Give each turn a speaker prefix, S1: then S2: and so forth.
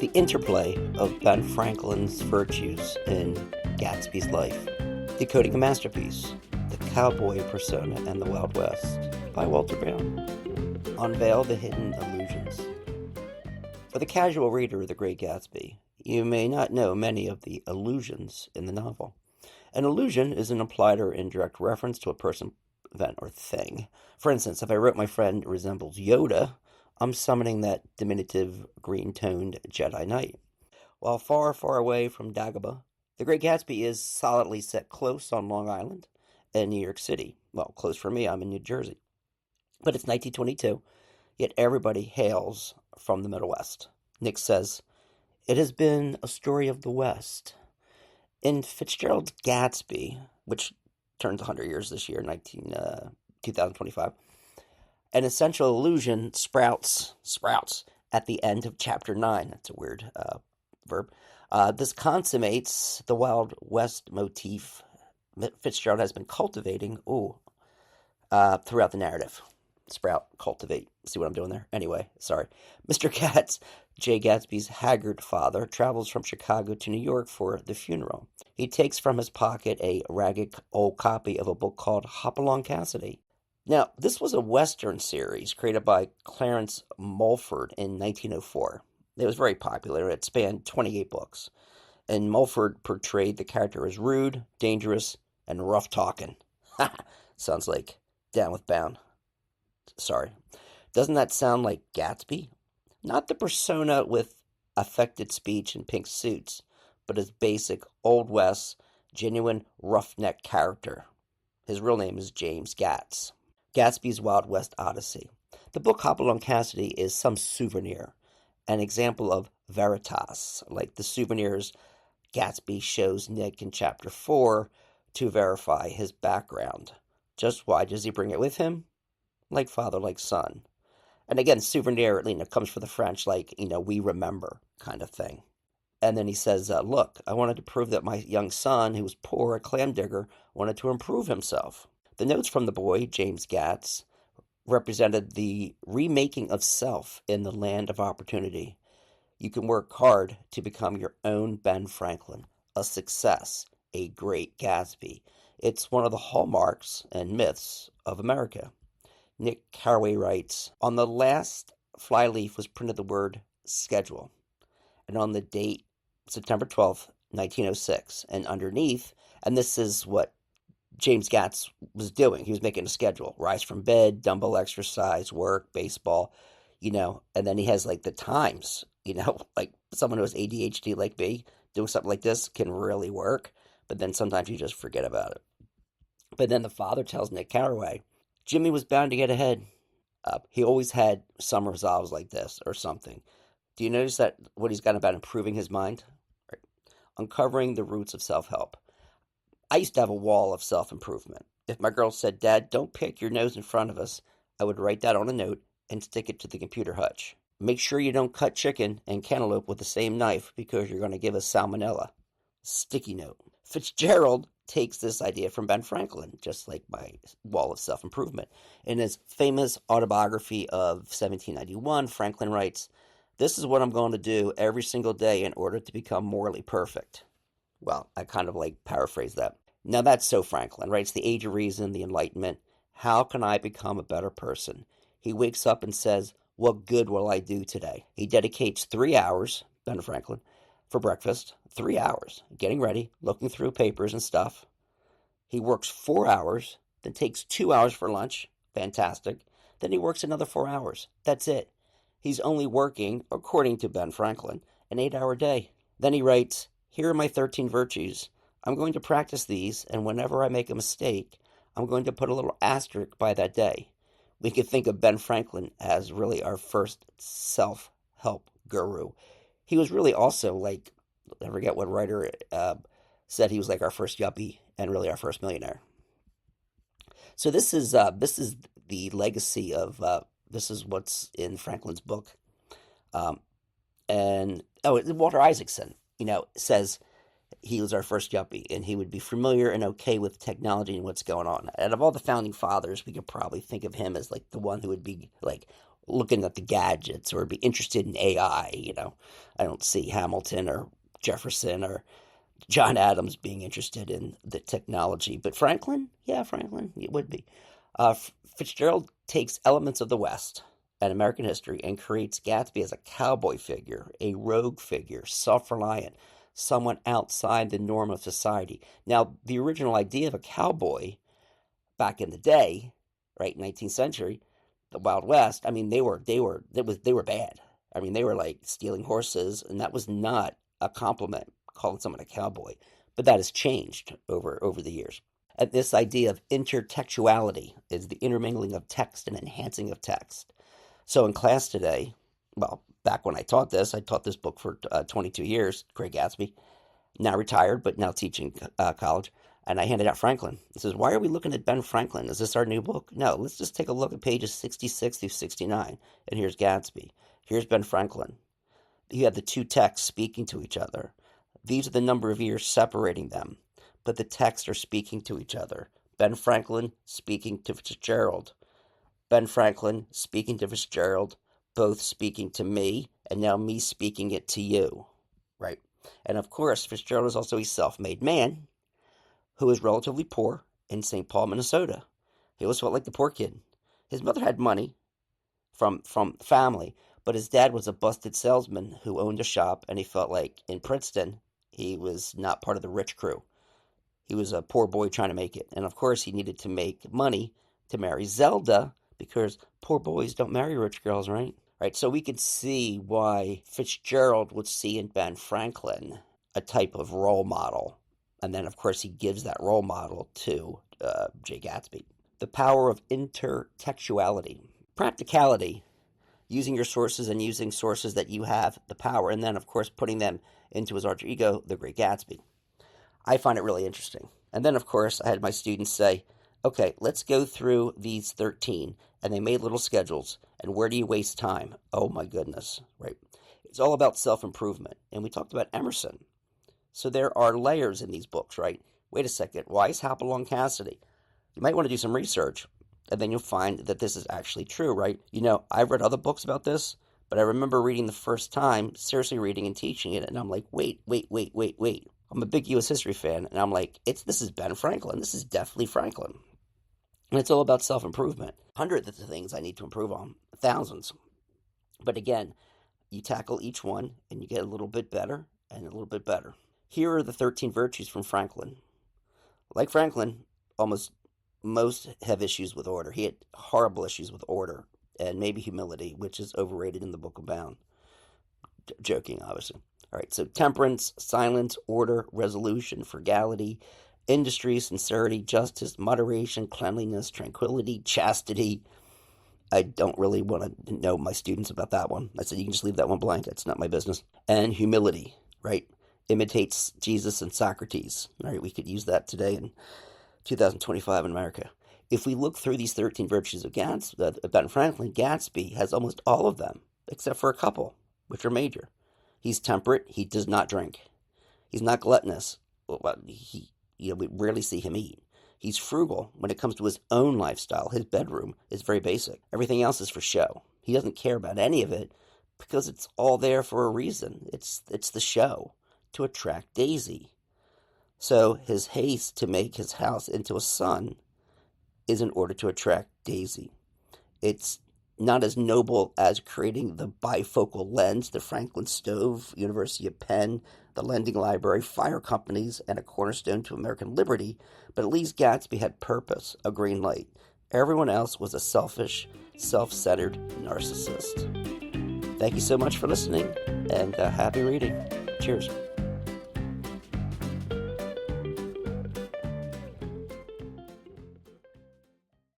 S1: the interplay of Ben Franklin's virtues in Gatsby's life, decoding a masterpiece, the cowboy persona and the Wild West, by Walter Bowne. Unveil the hidden allusions. For the casual reader of The Great Gatsby, you may not know many of the allusions in the novel. An allusion is an implied or indirect reference to a person, event, or thing. For instance, if I wrote my friend resembles Yoda, I'm summoning that diminutive, green-toned Jedi Knight. While far, far away from Dagobah, The Great Gatsby is solidly set close on Long Island and New York City. Well, close for me, I'm in New Jersey. But it's 1922, yet everybody hails from the Middle West. Nick says, "It has been a story of the West." In Fitzgerald's Gatsby, which turns 100 years this year, 2025, an essential allusion sprouts at the end of chapter 9. That's a weird verb. This consummates the Wild West motif Fitzgerald has been cultivating throughout the narrative. Sprout, cultivate. See what I'm doing there? Anyway, sorry. Mr. Katz, J. Gatsby's haggard father, travels from Chicago to New York for the funeral. He takes from his pocket a ragged old copy of a book called Hopalong Cassidy. Now, this was a Western series created by Clarence Mulford in 1904. It was very popular. It spanned 28 books. And Mulford portrayed the character as rude, dangerous, and rough-talking. Sounds like Down with Bowne. Sorry. Doesn't that sound like Gatsby? Not the persona with affected speech and pink suits, but his basic Old West, genuine roughneck character. His real name is James Gatz. Gatsby's Wild West Odyssey. The book Hopalong Cassidy is some souvenir, an example of veritas, like the souvenirs Gatsby shows Nick in Chapter 4 to verify his background. Just why does he bring it with him? Like father, like son. And again, souvenir, comes from the French, we remember kind of thing. And then he says, look, I wanted to prove that my young son, who was poor, a clam digger, wanted to improve himself. The notes from the boy, James Gatz, represented the remaking of self in the land of opportunity. You can work hard to become your own Ben Franklin, a success, a great Gatsby. It's one of the hallmarks and myths of America. Nick Carraway writes, on the last flyleaf was printed the word schedule, and on the date September 12th, 1906, and underneath, and this is what James Gatz was doing. He was making a schedule, rise from bed, dumbbell exercise, work, baseball, and then he has the times, like someone who has ADHD like me, doing something like this can really work, but then sometimes you just forget about it. But then the father tells Nick Carraway, Jimmy was bound to get ahead. He always had some resolves like this or something. Do you notice that what he's got about improving his mind? Right. Uncovering the roots of self-help. I used to have a wall of self-improvement. If my girl said, Dad, don't pick your nose in front of us, I would write that on a note and stick it to the computer hutch. Make sure you don't cut chicken and cantaloupe with the same knife because you're going to give us salmonella. Sticky note. Fitzgerald takes this idea from Ben Franklin, just like my wall of self-improvement. In his famous autobiography of 1791, Franklin writes, this is what I'm going to do every single day in order to become morally perfect. Well, I kind of paraphrase that. Now that's so Franklin, right? It's the age of reason, the Enlightenment. How can I become a better person? He wakes up and says, what good will I do today? He dedicates 3 hours, Ben Franklin, for breakfast, 3 hours, getting ready, looking through papers and stuff. He works 4 hours, then takes 2 hours for lunch. Fantastic. Then he works another 4 hours. That's it. He's only working, according to Ben Franklin, an 8-hour day. Then he writes, here are my 13 virtues. I'm going to practice these, and whenever I make a mistake, I'm going to put a little asterisk by that day. We could think of Ben Franklin as really our first self-help guru. He was really also I forget what writer said he was our first yuppie and really our first millionaire. So this is the legacy of this is what's in Franklin's book. And Walter Isaacson, says he was our first yuppie, and he would be familiar and okay with technology and what's going on. And of all the founding fathers, we could probably think of him as the one who would be looking at the gadgets or be interested in AI. I don't see Hamilton or Jefferson or John Adams being interested in the technology. But Franklin, yeah, Franklin, it would be. Fitzgerald takes elements of the West and American history and creates Gatsby as a cowboy figure, a rogue figure, self-reliant, someone outside the norm of society. Now, the original idea of a cowboy back in the day, right, 19th century, the Wild West, I mean, they were bad. I mean, they were like stealing horses, and that was not a compliment, calling someone a cowboy. But that has changed over the years. And this idea of intertextuality is the intermingling of text and enhancing of text. So in class today, well, back when I taught this book for 22 years, Great Gatsby, now retired, but now teaching college. And I handed out Franklin. It says, why are we looking at Ben Franklin? Is this our new book? No, let's just take a look at pages 66 through 69. And here's Gatsby. Here's Ben Franklin. You have the two texts speaking to each other. These are the number of years separating them, but the texts are speaking to each other. Ben Franklin speaking to Fitzgerald. Ben Franklin speaking to Fitzgerald, both speaking to me, and now me speaking it to you, right? And of course, Fitzgerald is also a self-made man who is relatively poor in St. Paul, Minnesota. He always felt like the poor kid. His mother had money from family, but his dad was a busted salesman who owned a shop, and he felt like in Princeton, he was not part of the rich crew. He was a poor boy trying to make it. And of course, he needed to make money to marry Zelda, because poor boys don't marry rich girls, right? Right. So we could see why Fitzgerald would see in Ben Franklin a type of role model. And then, of course, he gives that role model to J. Gatsby. The power of intertextuality. Practicality. Using your sources and using sources that you have the power. And then, of course, putting them into his alter ego, the Great Gatsby. I find it really interesting. And then, of course, I had my students say, okay, let's go through these 13. And they made little schedules. And where do you waste time? Oh, my goodness, right? It's all about self-improvement. And we talked about Emerson. So there are layers in these books, right? Wait a second. Why is Hopalong Cassidy? You might want to do some research. And then you'll find that this is actually true, right? I've read other books about this, but I remember reading the first time, seriously reading and teaching it. And I'm like, wait. I'm a big U.S. history fan. And I'm like, this is Ben Franklin. This is definitely Franklin. And it's all about self-improvement. Hundreds of things I need to improve on. Thousands. But again, you tackle each one and you get a little bit better and a little bit better. Here are the 13 virtues from Franklin. Like Franklin, almost most have issues with order. He had horrible issues with order and maybe humility, which is overrated in the Book of Bowne. Joking, obviously. All right, so temperance, silence, order, resolution, frugality, industry, sincerity, justice, moderation, cleanliness, tranquility, chastity. I don't really want to know my students about that one. I said, you can just leave that one blank. It's not my business. And humility, right? Imitates Jesus and Socrates. All right, we could use that today in 2025 in America. If we look through these 13 virtues of Ben Franklin, Gatsby has almost all of them, except for a couple, which are major. He's temperate. He does not drink. He's not gluttonous. We rarely see him eat. He's frugal when it comes to his own lifestyle. His bedroom is very basic. Everything else is for show. He doesn't care about any of it because it's all there for a reason. It's the show to attract Daisy. So his haste to make his house into a sun is in order to attract Daisy. It's not as noble as creating the bifocal lens, the Franklin stove, University of Penn, the lending library, fire companies, and a cornerstone to American liberty, but at least Gatsby had purpose, a green light. Everyone else was a selfish, self-centered narcissist. Thank you so much for listening, and happy reading. Cheers.